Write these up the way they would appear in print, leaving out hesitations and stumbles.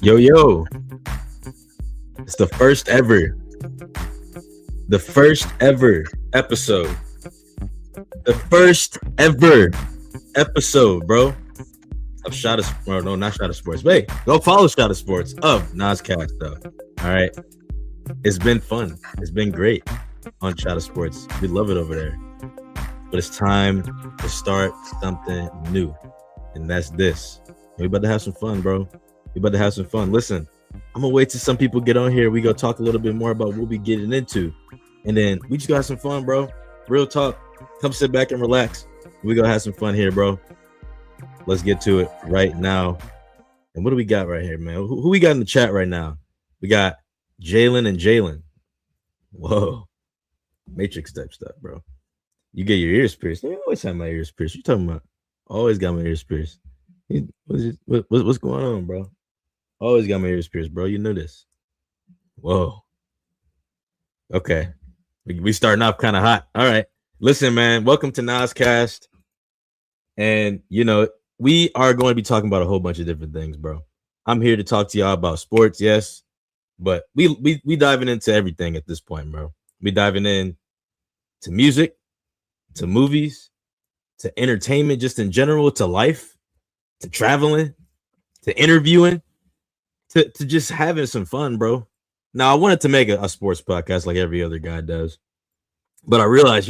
Yo, yo, it's the first ever episode, the first ever episode, bro, of Shot of, or no, not Shot of Sports. Wait, go follow Shot of Sports of NazCast, though. All right. It's been fun. It's been great on Shot of Sports. We love it over there. But it's time to start something new. And that's this. We about to have some fun, bro. We about to have some fun. Listen, I'm gonna wait till some people get on here. We go talk a little bit more about what we getting into, and then we just gonna have some fun, bro. Real talk. Come sit back and relax. We gonna have some fun here, bro. Let's get to it right now. And what do we got right here, man? Who we got in the chat right now? We got Jalen and Jalen. Whoa, Matrix type stuff, bro. You get your ears pierced. I always have my ears pierced. You talking about? Always got my ears pierced. What's going on, bro? Always got my ears pierced, bro. You know this. Whoa. Okay. We starting off kind of hot. All right. Listen, man. Welcome to NazCast. And, we are going to be talking about a whole bunch of different things, bro. I'm here to talk to y'all about sports, yes. But we diving into everything at this point, bro. We diving in to music, to movies, to entertainment just in general, to life, to traveling, to interviewing, to just having some fun, bro. Now, I wanted to make a sports podcast like every other guy does, but I realized,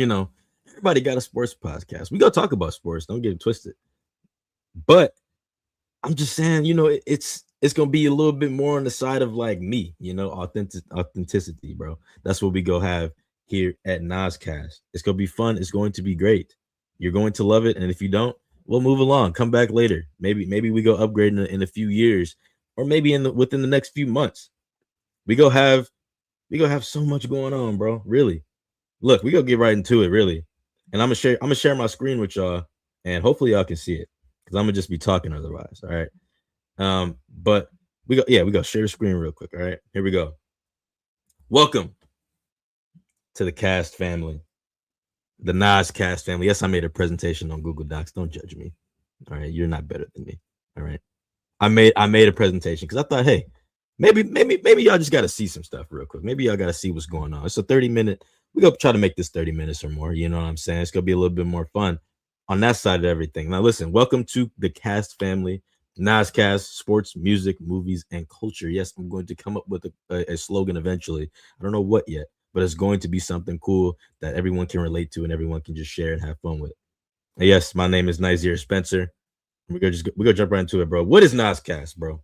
everybody got a sports podcast. We go talk about sports. Don't get it twisted. But I'm just saying, it's gonna be a little bit more on the side of like me, authenticity, bro. That's what we go have here at NazCast. It's gonna be fun. It's going to be great. You're going to love it, and if you don't, we'll move along. Come back later. Maybe we go upgrade in a few years, or maybe within the next few months. We go have so much going on, bro. Really. Look, we go get right into it, really. And I'm gonna share my screen with y'all, and hopefully y'all can see it, because I'm gonna just be talking otherwise. All right. But we go share the screen real quick. All right, here we go. Welcome to the cast family, the NazCast family. Yes, I made a presentation on Google Docs. Don't judge me. All right, you're not better than me. All right, I made a presentation because I thought, hey, maybe y'all just got to see some stuff real quick. Maybe y'all got to see what's going on. It's a 30-minute. We go try to make this 30 minutes or more. You know what I'm saying? It's gonna be a little bit more fun on that side of everything. Now, listen, welcome to the cast family, NazCast, sports, music, movies, and culture. Yes, I'm going to come up with a slogan eventually. I don't know what yet, but it's going to be something cool that everyone can relate to and everyone can just share and have fun with. And yes, my name is Nazir Spencer. We go jump right into it, bro. What is NazCast, bro?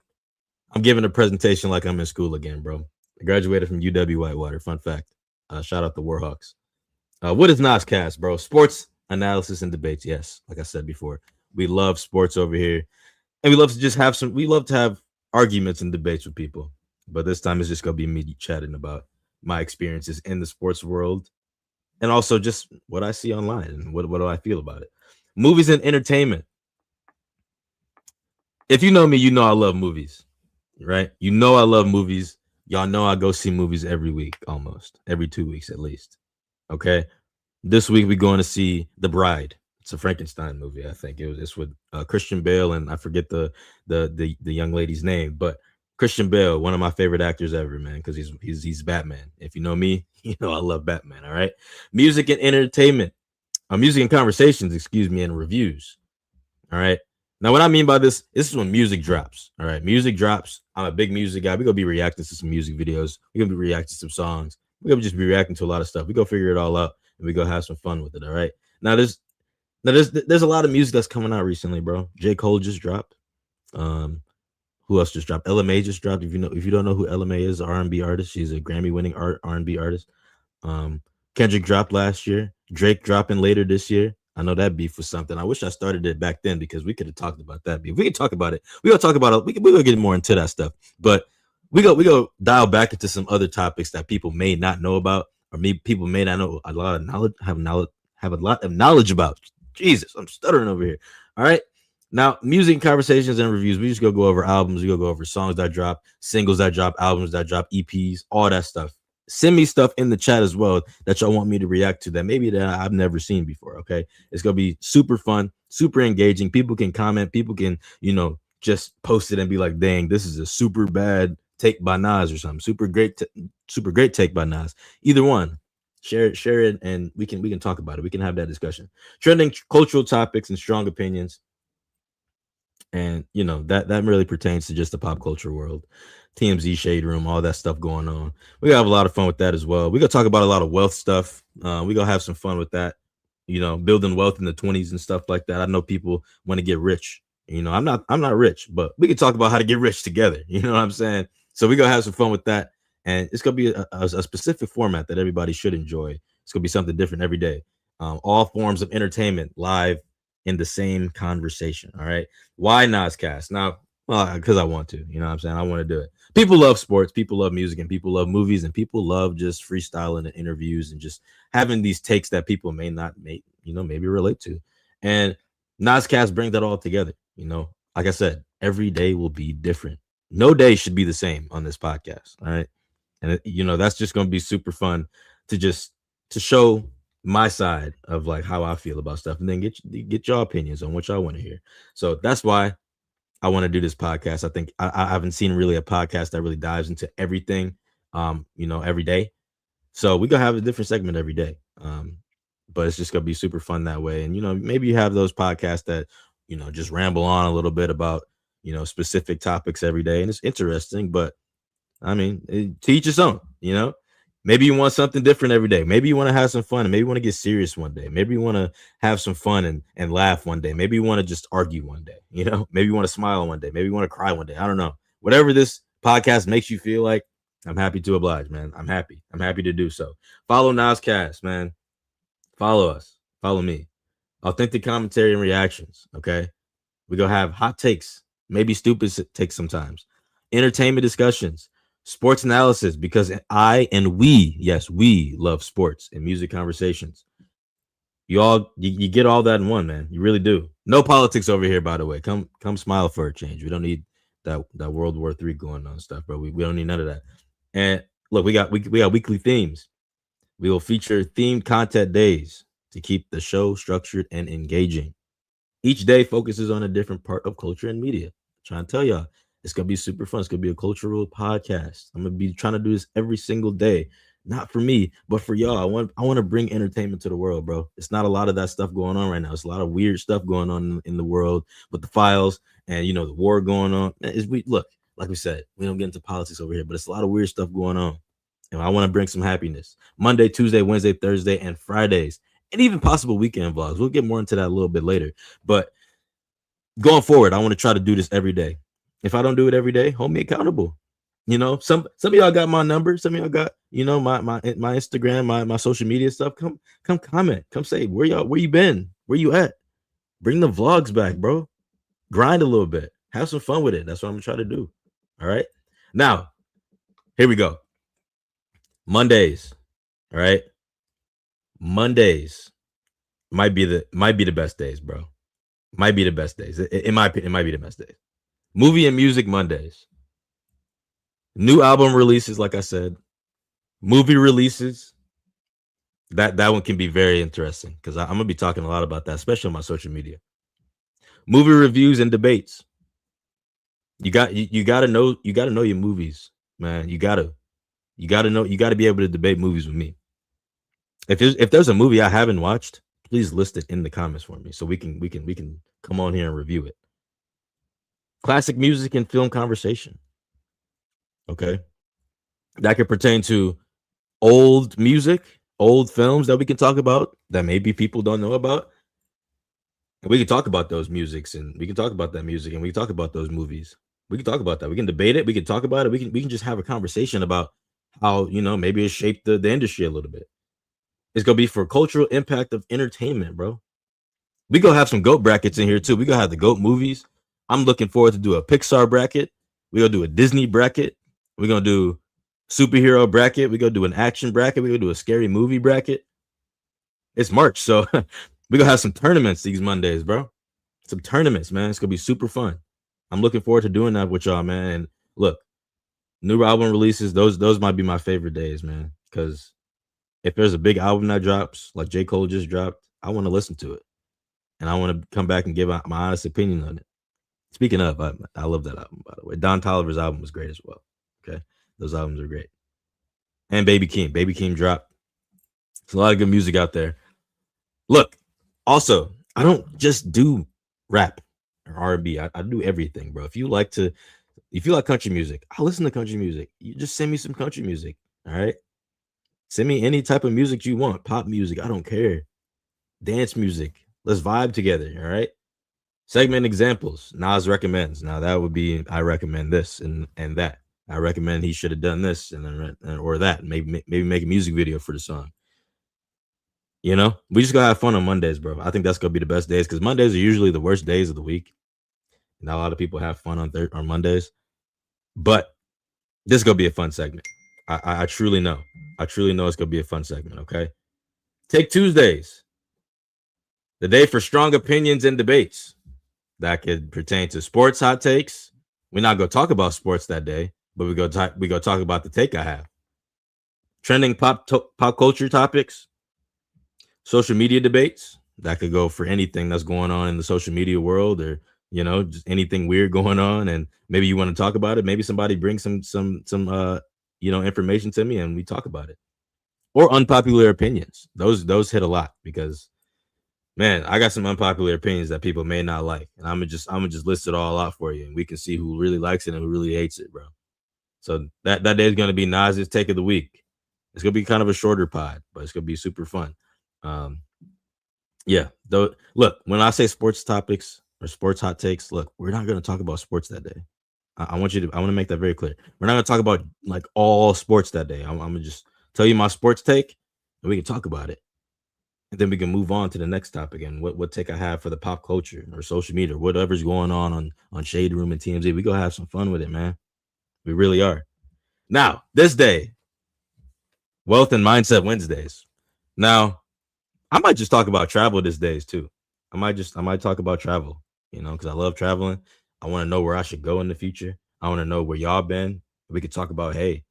I'm giving a presentation like I'm in school again, bro. I graduated from UW Whitewater. Fun fact. Shout out the Warhawks. What is NazCast, bro? Sports analysis and debates. Yes, like I said before, we love sports over here, and we love to just have we love to have arguments and debates with people. But this time it's just gonna be me chatting about my experiences in the sports world, and also just what I see online and what do I feel about it. Movies and entertainment. If you know me, you know I love movies, right? You know I love movies. Y'all know I go see movies every week, almost every 2 weeks at least. Okay, this week we're going to see The Bride. It's a Frankenstein movie. I think it's with Christian Bale, and I forget the young lady's name, but Christian Bale, one of my favorite actors ever, man, because he's Batman. If you know me, you know I love Batman. All right, music and entertainment, music and conversations, excuse me, and reviews. All right. Now, what I mean by this is when music drops. All right, music drops. I'm a big music guy. We're gonna be reacting to some music videos. We're gonna be reacting to some songs. We're gonna just be reacting to a lot of stuff. We go figure it all out and we go have some fun with it. All right. Now there's a lot of music that's coming out recently, bro. J. Cole just dropped. Who else just dropped? LMA just dropped. If you don't know who LMA is, R&B artist. She's a Grammy-winning R&B artist. Kendrick dropped last year. Drake dropping later this year. I know that beef was something. I wish I started it back then because we could have talked about that beef. We can talk about it. We gonna talk about it. We gonna get more into that stuff. But we go dial back into some other topics that people may not know about, or maybe people may not know a lot of knowledge, have a lot of knowledge about. Jesus, I'm stuttering over here. All right. Now, music conversations and reviews. We just go over albums. We go over songs that drop, singles that drop, albums that drop, EPs, all that stuff. Send me stuff in the chat as well that y'all want me to react to that maybe that I've never seen before. Okay, it's gonna be super fun, super engaging. People can comment, people can just post it and be like, dang, this is a super bad take by Nas or something. Super great take by Nas. Either one. Share it, and we can talk about it. We can have that discussion. Trending cultural topics and strong opinions. And that really pertains to just the pop culture world. TMZ Shade Room, all that stuff going on. We gonna have a lot of fun with that as well. We gonna talk about a lot of wealth stuff. We gonna have some fun with that. Building wealth in the 20s and stuff like that. I know people want to get rich. I'm not rich, but we can talk about how to get rich together. You know what I'm saying? So we gonna have some fun with that, and it's gonna be a specific format that everybody should enjoy. It's gonna be something different every day. All forms of entertainment live in the same conversation. All right. Why NazCast? Now, well, because I want to. You know what I'm saying? I want to do it. People love sports, people love music, and people love movies, and people love just freestyling and interviews and just having these takes that people may not maybe relate to. And NazCast brings that all together. Like I said, every day will be different. No day should be the same on this podcast. All right. And that's just going to be super fun to show my side of like how I feel about stuff, and then get your opinions on what y'all want to hear. So that's why I want to do this podcast. I think I haven't seen really a podcast that really dives into everything, every day. So we gonna have a different segment every day. But it's just gonna be super fun that way. And maybe you have those podcasts that just ramble on a little bit about specific topics every day, and it's interesting. But I mean, to each his own. Maybe you want something different every day. Maybe you want to have some fun, and maybe you want to get serious one day. Maybe you want to have some fun and laugh one day. Maybe you want to just argue one day. Maybe you want to smile one day. Maybe you want to cry one day. I don't know. Whatever this podcast makes you feel like, I'm happy to oblige, man. I'm happy to do so. Follow NazCast, man. Follow us. Follow me. Authentic commentary and reactions. Okay. We go have hot takes, maybe stupid takes sometimes. Entertainment discussions. Sports analysis, because we love sports and music conversations. You get all that in one, man. You really do. No politics over here, by the way. Come smile for a change. We don't need that World War III going on stuff, bro. We don't need none of that. And look, we got weekly themes. We will feature themed content days to keep the show structured and engaging. Each day focuses on a different part of culture and media. I'm trying to tell y'all. It's going to be super fun. It's going to be a cultural podcast. I'm going to be trying to do this every single day. Not for me, but for y'all. I want to bring entertainment to the world, bro. It's not a lot of that stuff going on right now. It's a lot of weird stuff going on in the world with the files and, the war going on. Look, like we said, we don't get into politics over here, but it's a lot of weird stuff going on. And I want to bring some happiness. Monday, Tuesday, Wednesday, Thursday, and Fridays, and even possible weekend vlogs. We'll get more into that a little bit later. But going forward, I want to try to do this every day. If I don't do it every day, hold me accountable. Some of y'all got my number. Some of y'all got, my Instagram, my social media stuff. Come comment. Come say where you been? Where you at? Bring the vlogs back, bro. Grind a little bit. Have some fun with it. That's what I'm gonna try to do. All right. Now, here we go. Mondays. All right. Mondays might be the best days, bro. Might be the best days. In my opinion, it might be the best days. Movie and music Mondays. New album releases, like I said. Movie releases. That one can be very interesting because I'm gonna be talking a lot about that, especially on my social media. Movie reviews and debates. You gotta know your movies, man. You gotta be able to debate movies with me. If there's a movie I haven't watched, please list it in the comments for me so we can come on here and review it. Classic music and film conversation. Okay. That could pertain to old music, old films that we can talk about that maybe people don't know about. And we can talk about those musics, and we can talk about that music, and we can talk about those movies. We can talk about that. We can debate it. We can talk about it. We can just have a conversation about how, maybe it shaped the industry a little bit. It's going to be for cultural impact of entertainment, bro. We going to have some GOAT brackets in here too. We going to have the GOAT movies. I'm looking forward to do a Pixar bracket. We're going to do a Disney bracket. We're going to do superhero bracket. We're going to do an action bracket. We're going to do a scary movie bracket. It's March, so we're going to have some tournaments these Mondays, bro. Some tournaments, man. It's going to be super fun. I'm looking forward to doing that with y'all, man. And look, new album releases, those might be my favorite days, man. Because if there's a big album that drops, like J. Cole just dropped, I want to listen to it. And I want to come back and give my honest opinion on it. Speaking of, I love that album, by the way. Don Toliver's album was great as well. Okay. Those albums are great. And Baby Keem. Baby Keem dropped. There's a lot of good music out there. Look, also, I don't just do rap or R&B. I do everything, bro. If you like country music, I listen to country music. You just send me some country music. All right. Send me any type of music you want. Pop music. I don't care. Dance music. Let's vibe together. All right. Segment examples. Nas recommends. Now that would be I recommend this and that. I recommend he should have done this and then or that. Maybe make a music video for the song. You know, we just gotta have fun on Mondays, bro. I think that's gonna be the best days because Mondays are usually the worst days of the week. Not a lot of people have fun on Mondays, but this is gonna be a fun segment. I truly know. I truly know it's gonna be a fun segment. Okay, Take Tuesdays, the day for strong opinions and debates that could pertain to sports hot takes. We're not gonna talk about sports that day, but we go talk about the take I have. Trending pop culture topics, social media debates that could go for anything that's going on in the social media world, or just anything weird going on, and maybe you want to talk about it. Maybe somebody brings some information to me and we talk about it. Or unpopular opinions. Those hit a lot because, man, I got some unpopular opinions that people may not like, and I'm gonna just list it all out for you, and we can see who really likes it and who really hates it, bro. So that day is gonna be Nas's take of the week. It's gonna be kind of a shorter pod, but it's gonna be super fun. Yeah. Though, look, when I say sports topics or sports hot takes, look, we're not gonna talk about sports that day. I want to make that very clear. We're not gonna talk about like all sports that day. I'm gonna just tell you my sports take, and we can talk about it, and then we can move on to the next topic and what take I have for the pop culture or social media, or whatever's going on Shade Room and TMZ. We gonna have some fun with it, man. We really are. Now, this day, Wealth and Mindset Wednesdays. Now, I might just talk about travel these days too. I might talk about travel, because I love traveling. I want to know where I should go in the future. I want to know where y'all been. We could talk about, hey,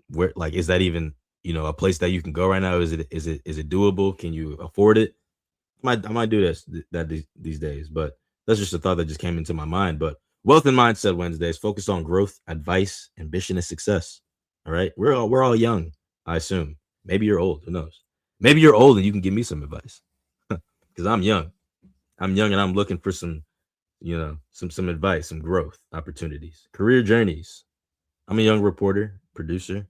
where, like, is that even, a place that you can go right now? Is it doable? Can you afford it? I might do these days, but that's just a thought that just came into my mind. But Wealth and Mindset Wednesdays focus on growth, advice, ambition, and success. All right, we're all young, I assume. Maybe you're old. Who knows? Maybe you're old and you can give me some advice, because I'm young. I'm young and I'm looking for some advice, some growth opportunities, career journeys. I'm a young reporter, producer.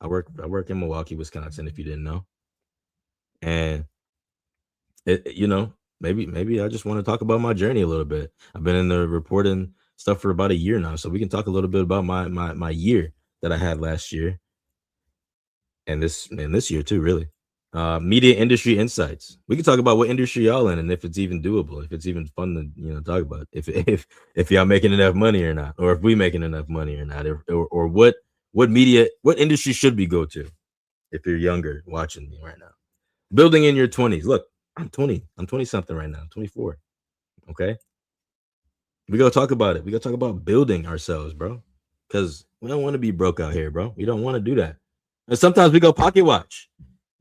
I work in Milwaukee, Wisconsin, if you didn't know. And maybe I just want to talk about my journey a little bit. I've been in the reporting stuff for about a year now, so we can talk a little bit about my year that I had last year and this year too, really. Media industry insights. We can talk about what industry y'all in and if it's even doable, if it's even fun to talk about, if y'all making enough money or not, or if we making enough money or not, or what industry should we go to if you're younger watching me right now. Building in your 20s. Look, I'm 20 something right now. I'm 24. Okay, we gotta talk about it. We gotta talk about building ourselves, bro, because we don't want to be broke out here, bro. We don't want to do that. And sometimes we go pocket watch.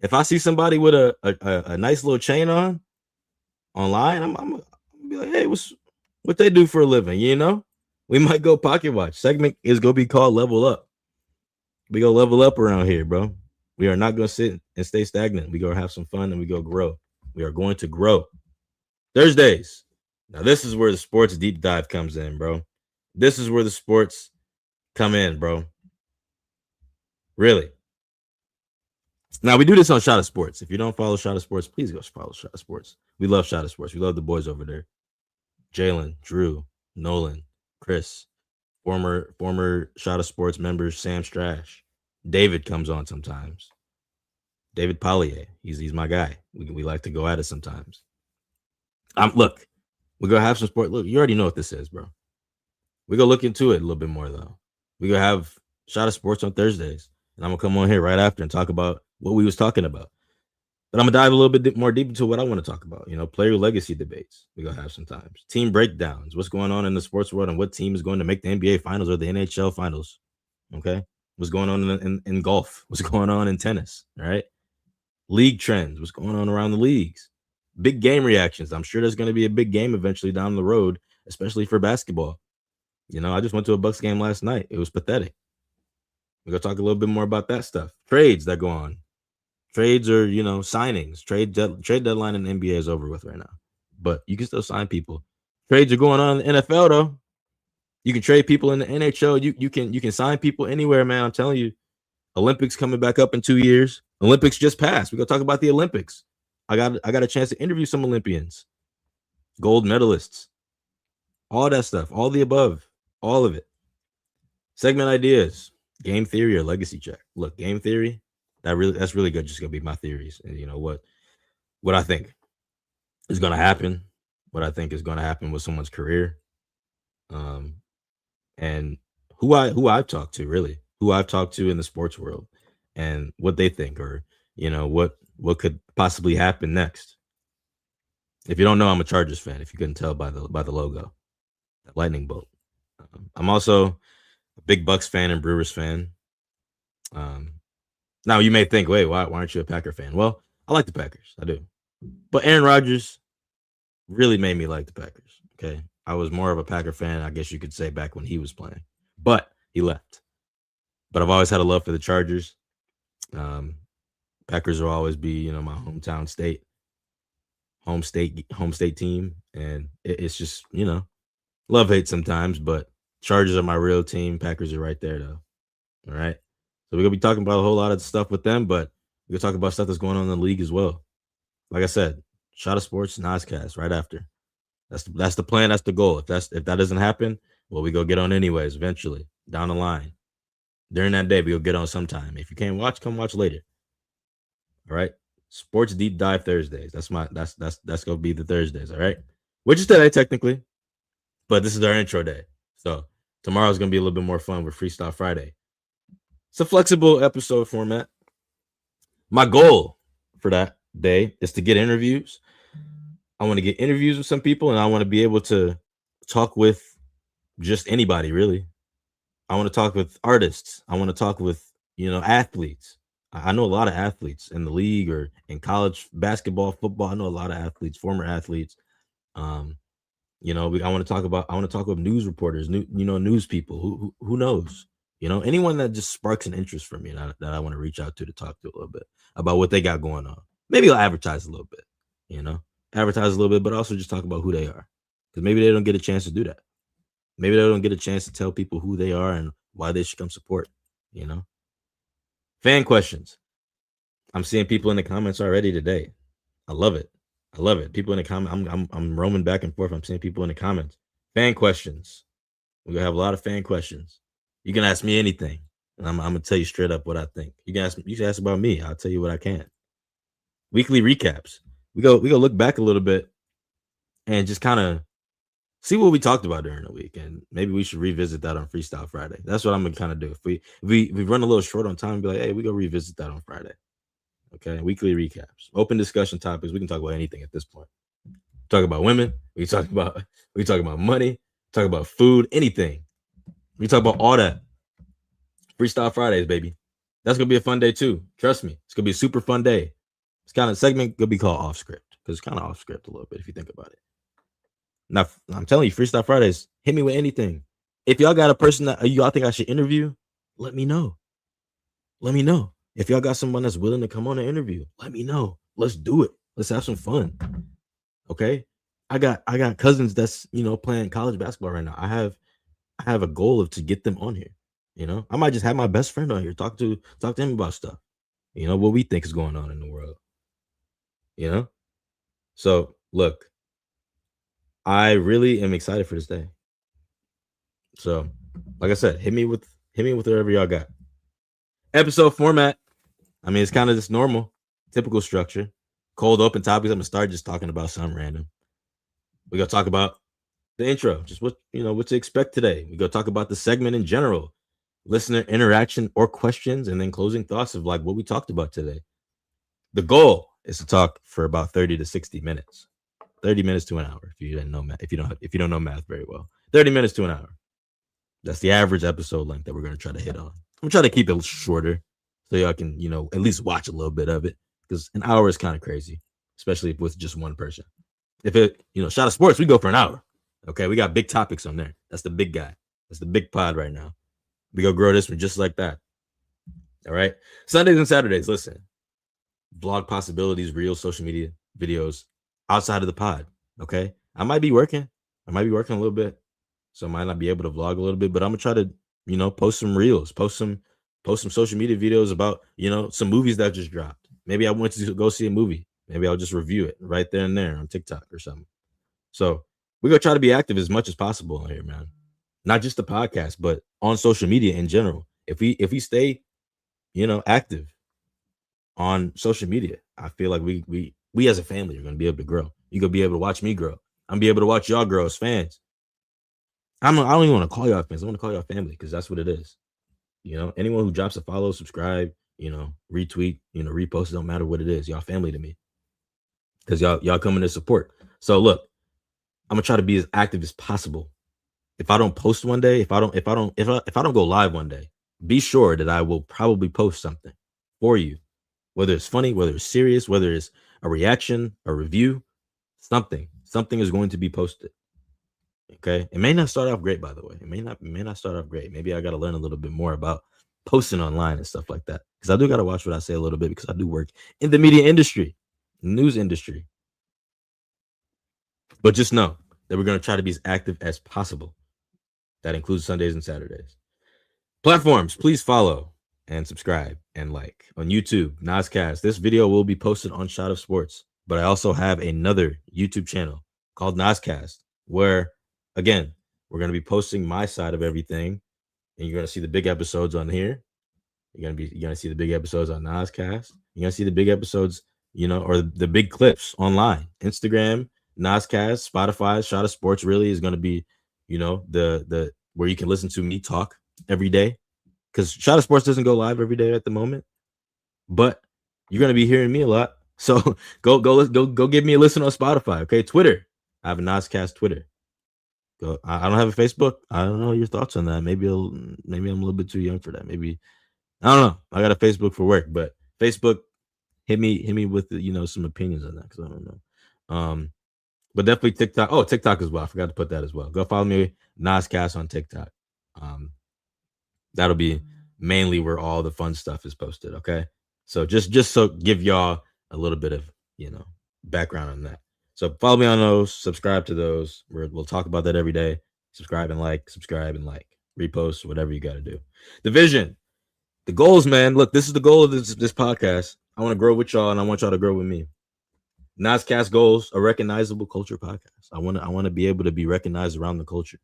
If I see somebody with a nice little chain on online, I'm gonna be like, hey, what they do for a living? We might go pocket watch. Segment is gonna be called Level Up. We go level up around here, bro. We are not gonna sit and stay stagnant. We gonna have some fun and we go grow. We are going to grow. Thursdays. Now this is where the sports deep dive comes in, bro. This is where the sports come in, bro. Really. Now, we do this on Shot of Sports. If you don't follow Shot of Sports, please go follow Shot of Sports. We love Shot of Sports. We love the boys over there. Jalen, Drew, Nolan, Chris, former Shot of Sports members, Sam Strash. David comes on sometimes. David Pollier. He's my guy. We like to go at it sometimes. Look, we're going to have some sport. Look, you already know what this is, bro. We're going to look into it a little bit more, though. We're going to have Shot of Sports on Thursdays. And I'm going to come on here right after and talk about what we was talking about. But I'm going to dive a little bit more deep into what I want to talk about. Player legacy debates we're going to have sometimes. Team breakdowns. What's going on in the sports world and what team is going to make the NBA finals or the NHL finals. Okay? What's going on in golf? What's going on in tennis? All right? League trends. What's going on around the leagues? Big game reactions. I'm sure there's going to be a big game eventually down the road especially for basketball. I just went to a Bucks game last night. It was pathetic. We're gonna talk a little bit more about that stuff. Trades that go on. Trades are, signings. Trade deadline in the NBA is over with right now, but you can still sign people. Trades are going on in the NFL though. You can trade people in the NHL. You can sign people anywhere, man. I'm telling you. Olympics coming back up in 2 years. Olympics just passed. We're gonna talk about the Olympics. I got a chance to interview some Olympians, gold medalists, all that stuff, all the above, all of it. Segment ideas, game theory or legacy check. Look, game theory, that's really good. Just gonna be my theories, and what I think is gonna happen, what I think is gonna happen with someone's career, and who I've talked to, really, who I've talked to in the sports world, and what they think, or what could possibly happen next. If you don't know, I'm a Chargers fan. If you couldn't tell by the logo, that lightning bolt. I'm also a big Bucks fan and Brewers fan. Now you may think, wait, why aren't you a Packer fan? Well, I like the Packers, I do, but Aaron Rodgers really made me like the Packers. Okay, I was more of a Packer fan, I guess you could say, back when he was playing, but he left. But I've always had a love for the Chargers. Packers will always be, my hometown state, home state team, and it's just, love hate sometimes, but Chargers are my real team. Packers are right there though. All right, so we're gonna be talking about a whole lot of stuff with them, but we're gonna talk about stuff that's going on in the league as well. Like I said, Shot of Sports, NazCast right after. That's the plan. That's the goal. If that doesn't happen, well, we go get on anyways. Eventually, down the line, during that day, we'll get on sometime. If you can't watch, come watch later. All right, Sports Deep Dive Thursdays. That's gonna be the Thursdays. All right, which is today technically, but this is our intro day. So tomorrow's gonna be a little bit more fun with Freestyle Friday. It's a flexible episode format. My goal for that day is to get interviews. I want to get interviews with some people, and I want to be able to talk with just anybody, really. I want to talk with artists. I want to talk with, athletes. I know a lot of athletes in the league or in college basketball, football. I know a lot of athletes, former athletes. I want to talk with news reporters, news people. Who knows? Anyone that just sparks an interest for me that I want to reach out to talk to a little bit about what they got going on. Maybe I'll advertise a little bit, but also just talk about who they are, because maybe they don't get a chance to do that. Maybe they don't get a chance to tell people who they are and why they should come support. Fan questions. I'm seeing people in the comments already today. I love it. People in the comments. I'm roaming back and forth. I'm seeing people in the comments. Fan questions. We're gonna have a lot of fan questions. You can ask me anything, and I'm gonna tell you straight up what I think. You can ask about me. I'll tell you what I can. Weekly recaps. We go look back a little bit and just kind of see what we talked about during the week, and maybe we should revisit that on Freestyle Friday. That's what I'm gonna kind of do. If we run a little short on time, be like, hey, we go revisit that on Friday. Okay, weekly recaps, open discussion topics. We can talk about anything at this point. Talk about women. We talk about money. Talk about food. Anything. We talk about all that. Freestyle Fridays, baby. That's gonna be a fun day too. Trust me, it's gonna be a super fun day. It's kind of segment gonna be called off script, because it's kind of off script a little bit if you think about it. Now, I'm telling you, Freestyle Fridays, hit me with anything. If y'all got a person that y'all think I should interview, let me know. If y'all got someone that's willing to come on an interview, let me know. Let's do it. Let's have some fun. Okay. I got cousins that's, playing college basketball right now. I have a goal of to get them on here. I might just have my best friend on here, talk to him about stuff. What we think is going on in the world. So look, I really am excited for this day. So, like I said, hit me with whatever y'all got. Episode format. I mean, it's kind of this normal, typical structure. Cold open topics. I'm gonna start just talking about something random. We're gonna talk about the intro, just what to expect today. We're gonna talk about the segment in general, listener interaction or questions, and then closing thoughts of like what we talked about today. The goal is to talk for about 30 to 60 minutes. 30 minutes to an hour. If you didn't know math, if you don't know math very well, 30 minutes to an hour. That's the average episode length that we're gonna try to hit on. I'm trying to keep it shorter so y'all can, at least watch a little bit of it, because an hour is kind of crazy, especially with just one person. If it, Shot of Sports, we go for an hour. Okay, we got big topics on there. That's the big guy. That's the big pod right now. We go grow this one just like that. All right. Sundays and Saturdays. Listen, blog possibilities, real social media videos outside of the pod. Okay. I might be working. I might be working a little bit. So I might not be able to vlog a little bit, but I'm gonna try to, post some reels, post some social media videos about, some movies that just dropped. Maybe I went to go see a movie. Maybe I'll just review it right there and there on TikTok or something. So we're gonna try to be active as much as possible on here, man. Not just the podcast, but on social media in general. If we stay, active on social media, I feel like we as a family are gonna be able to grow. You're gonna be able to watch me grow. I'm gonna be able to watch y'all grow as fans. I don't even want to call y'all fans. I want to call y'all family because that's what it is. Anyone who drops a follow, subscribe, retweet, repost, it don't matter what it is. Y'all family to me because y'all coming to support. So look, I'm gonna try to be as active as possible. If I don't post one day, if I don't go live one day, be sure that I will probably post something for you, whether it's funny, whether it's serious, whether it's a reaction, a review, something is going to be posted. Okay. It may not start off great, by the way. It may not start off great. Maybe I got to learn a little bit more about posting online and stuff like that. Because I do got to watch what I say a little bit because I do work in the media industry, news industry. But just know that we're going to try to be as active as possible. That includes Sundays and Saturdays. Platforms, please follow and subscribe and like. On YouTube, NazCast. This video will be posted on Shot of Sports. But I also have another YouTube channel called NazCast where, again, we're going to be posting my side of everything, and you're going to see the big episodes on here. You're going to see the big episodes on NazCast. You're going to see the big episodes, or the big clips online. Instagram, NazCast, Spotify, Shot of Sports really is going to be, the where you can listen to me talk every day, because Shot of Sports doesn't go live every day at the moment, but you're going to be hearing me a lot. So go give me a listen on Spotify. Okay. Twitter. I have a NazCast Twitter. I don't have a Facebook. I don't know your thoughts on that. Maybe I'm a little bit too young for that. Maybe I don't know. I got a Facebook for work, but Facebook, hit me with some opinions on that because I don't know. But definitely TikTok. Oh, TikTok as well. I forgot to put that as well. Go follow me, NazCast on TikTok. That'll be mainly where all the fun stuff is posted. Okay, so just so give y'all a little bit of background on that. So follow me on those, subscribe to those. We'll talk about that every day. Subscribe and like, repost, whatever you got to do. The vision, the goals, man. Look, this is the goal of this podcast. I want to grow with y'all, and I want y'all to grow with me. NazCast goals, a recognizable culture podcast. I want to be able to be recognized around the culture.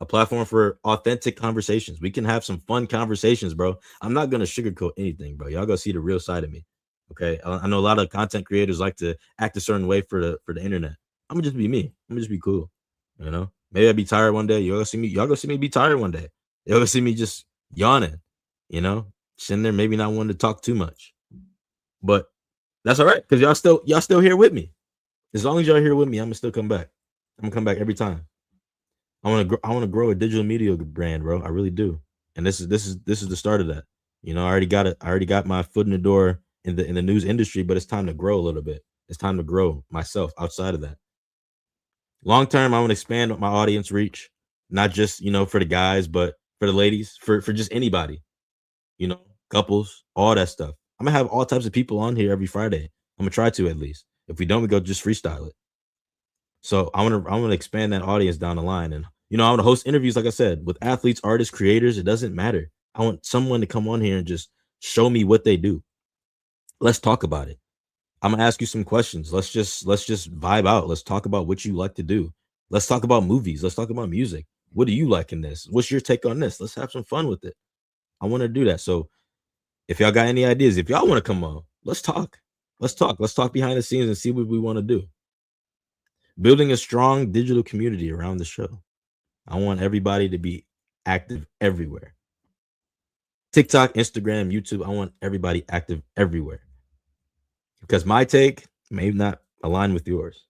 A platform for authentic conversations. We can have some fun conversations, bro. I'm not gonna sugarcoat anything, bro. Y'all gonna see the real side of me. Okay. I know a lot of content creators like to act a certain way for the internet. I'm gonna just be me. I'm gonna just be cool. Maybe I'll be tired one day. Y'all gonna see me be tired one day. Y'all gonna see me just yawning, sitting there, maybe not wanting to talk too much. But that's all right, because y'all still here with me. As long as y'all here with me, I'm gonna still come back. I'm gonna come back every time. I want to grow a digital media brand, bro. I really do. And this is the start of that. I already got it. I already got my foot in the door in the news industry, but it's time to grow a little bit. It's time to grow myself outside of that. Long term, I want to expand my audience reach, not just, for the guys, but for the ladies, for just anybody, couples, all that stuff. I'm gonna have all types of people on here every Friday. I'm gonna try to, at least. If we don't, we go just freestyle it. So I want to expand that audience down the line. And, I want to host interviews, like I said, with athletes, artists, creators. It doesn't matter. I want someone to come on here and just show me what they do. Let's talk about it. I'm going to ask you some questions. Let's just vibe out. Let's talk about what you like to do. Let's talk about movies. Let's talk about music. What do you like in this? What's your take on this? Let's have some fun with it. I want to do that. So if y'all got any ideas, if y'all want to come on, let's talk. Let's talk behind the scenes and see what we want to do. Building a strong digital community around the show. I want everybody to be active everywhere. TikTok, Instagram, YouTube. I want everybody active everywhere. Because my take may not align with yours.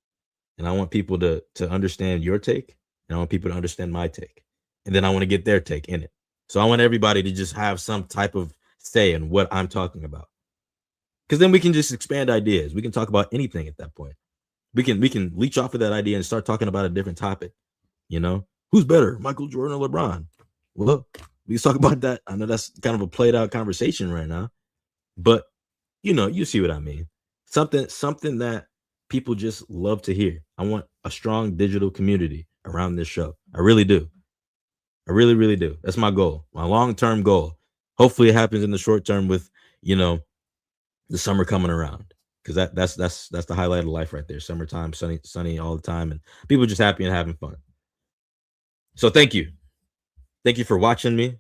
And I want people to understand your take. And I want people to understand my take. And then I want to get their take in it. So I want everybody to just have some type of say in what I'm talking about. Because then we can just expand ideas. We can talk about anything at that point. We can leech off of that idea and start talking about a different topic. You know, who's better, Michael Jordan or LeBron? Well, we talk about that. I know that's kind of a played out conversation right now, but you know, you see what I mean. Something that people just love to hear. I want a strong digital community around this show. I really do. I really, really do. That's my goal, my long-term goal. Hopefully it happens in the short term with, you know, the summer coming around. Because that's the highlight of life right there. Summertime, sunny all the time, and people just happy and having fun. So thank you. Thank you for watching me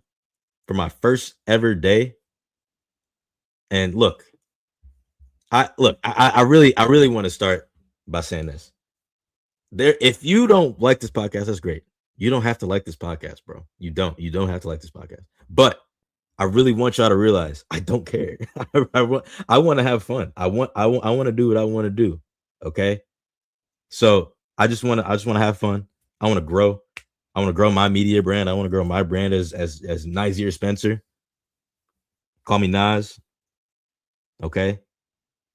for my first ever day. And look, I really want to start by saying this. If you don't like this podcast, that's great. You don't have to like this podcast, bro. You don't have to like this podcast. But I really want y'all to realize I don't care. I want to have fun. I want to do what I want to do. Okay. So I just want to have fun. I want to grow. I want to grow my media brand. I want to grow my brand as Nazir Spencer. Call me Naz. Okay.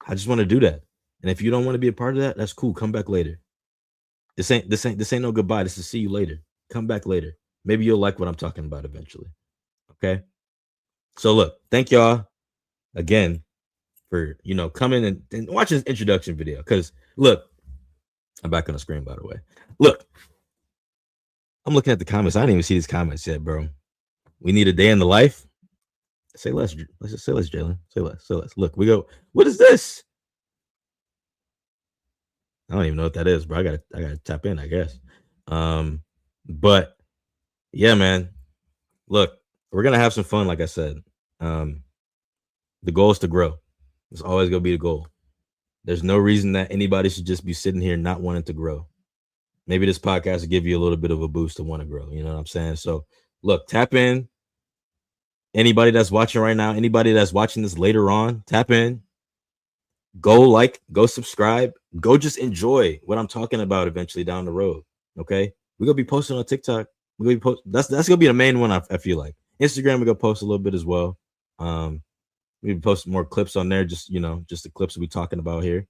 I just want to do that. And if you don't want to be a part of that, that's cool. Come back later. This ain't no goodbye. This is see you later. Come back later. Maybe you'll like what I'm talking about eventually. Okay. So look, thank y'all again for, you know, coming and watching this introduction video. Cause look, I'm back on the screen, by the way. Look, I'm looking at the comments. I didn't even see these comments yet, bro. We need a day in the life. Say less. Let's just say less, Jalen. Say less. Look, we go. What is this? I don't even know what that is, bro. I gotta tap in, I guess. But yeah, man. Look, we're gonna have some fun, like I said. The goal is to grow. It's always gonna be the goal. There's no reason that anybody should just be sitting here not wanting to grow. Maybe this podcast will give you a little bit of a boost to want to grow. You know what I'm saying? So look, tap in. Anybody that's watching right now, anybody that's watching this later on, tap in. Go like, go subscribe, go just enjoy what I'm talking about eventually down the road. Okay. We're gonna be posting on TikTok. We're gonna be that's gonna be the main one, I feel like. Instagram, we're gonna post a little bit as well. We post more clips on there, just you know, just the clips we'll be talking about here.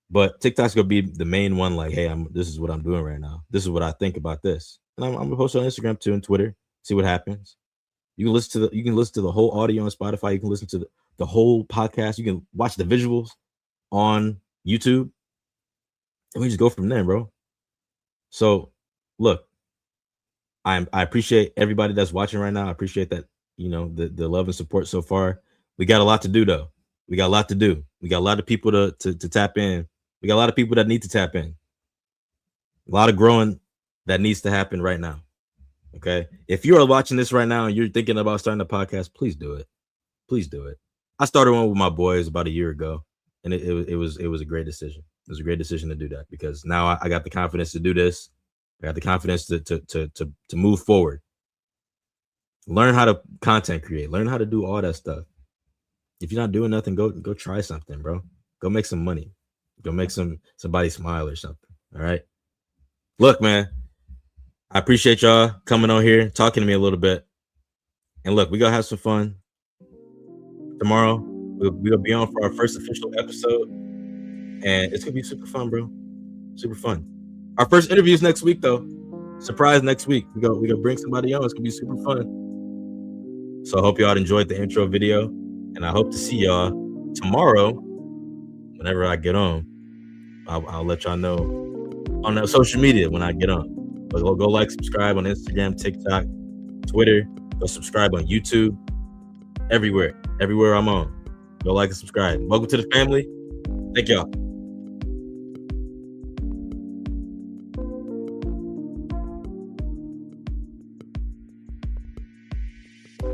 But TikTok's gonna be the main one, like, hey, this is what I'm doing right now. This is what I think about this. And I'm gonna post it on Instagram too and Twitter, see what happens. You can listen to the whole audio on Spotify, you can listen to the whole podcast, you can watch the visuals on YouTube, and we just go from there, bro. So look, I appreciate everybody that's watching right now. I appreciate that, you know, the love and support so far. We got a lot to do though. We got a lot to do. We got a lot of people to tap in. We got a lot of people that need to tap in. A lot of growing that needs to happen right now. Okay. If you are watching this right now and you're thinking about starting a podcast, please do it. Please do it. I started one with my boys about a year ago, and it was a great decision. It was a great decision to do that because now I got the confidence to do this. I got the confidence to move forward. Learn how to content create. Learn how to do all that stuff. If you're not doing nothing, go try something, bro. Go make some money. Go make somebody smile or something. All right. Look, man, I appreciate y'all coming on here, talking to me a little bit. And look, we gonna have some fun. Tomorrow, we'll be on for our first official episode. And it's gonna be super fun, bro. Super fun. Our first interview is next week, though. Surprise next week. We gonna bring somebody on. It's gonna be super fun. So I hope y'all enjoyed the intro video. And I hope to see y'all tomorrow. Whenever I get on, I'll let y'all know on the social media when I get on. But go like, subscribe on Instagram, TikTok, Twitter. Go subscribe on YouTube. Everywhere I'm on. Go like and subscribe. Welcome to the family. Thank y'all.